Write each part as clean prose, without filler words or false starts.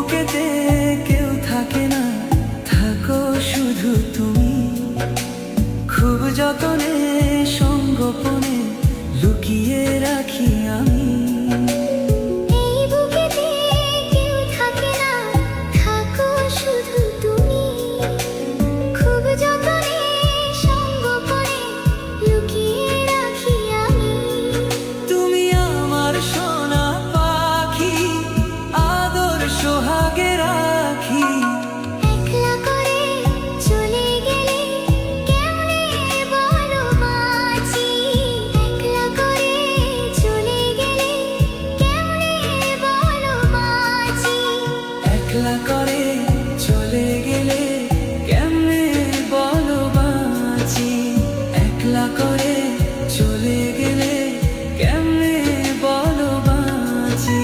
বুকেতে কেউ থাকে না, থাকো শুধু তুমি। খুব যতনে সঙ্গোপনে লুকিয়ে রাখি আমি। একলা করে চলে গেলে কেমনে বলো বাঁচি, একলা করে চলে গেলে কেমনে বলো বাঁচি।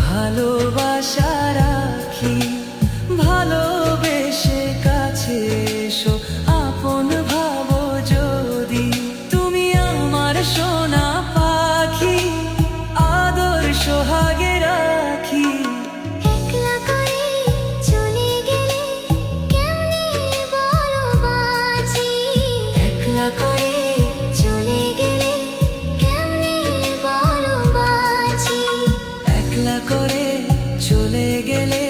ভালোবাসা রাখি, ভালোবেসে কাছে এসো, আপন ভাবো যদি। তুমি আমার সোনা পাখি, আদর সোহাগে রাখি। একলা করে চলে গেলে কেমনে বলো বাঁচি, একলা করে চলে গেলে কেমনে বলো বাঁচি। একলা করে চলে গেলে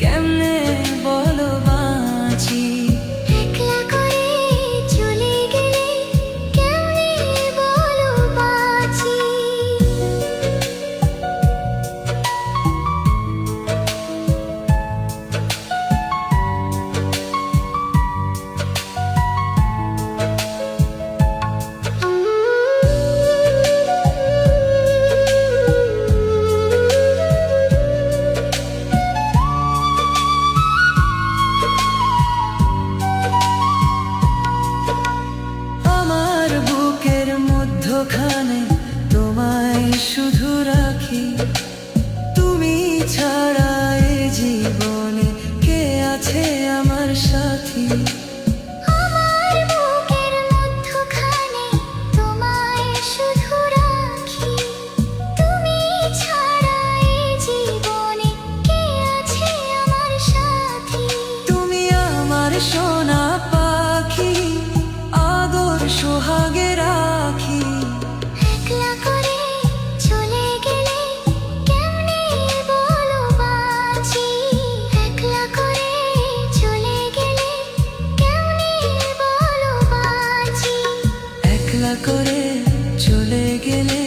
কেমনে বলো বাঁচি। একলা করে চলে গেলে কেমনে বলো বাঁচি। মধ্যখানে তোমায় শুধু রাখি, তুমি ছাড়া এ জীবনে কে আছে আমার সাথী। আমার বুকের মধ্যখানে তোমায় শুধু রাখি, তুমি ছাড়া এই জীবনে কে আছে আমার সাথী। তুমি আমার সোনা পাখি, আদর সোহাগে রাখি। একলা করে চলে গেলে কেমনে বলো বাঁচি, একলা করে চলে গেলে কেমনে বলো বাঁচি। একলা করে চলে গেলে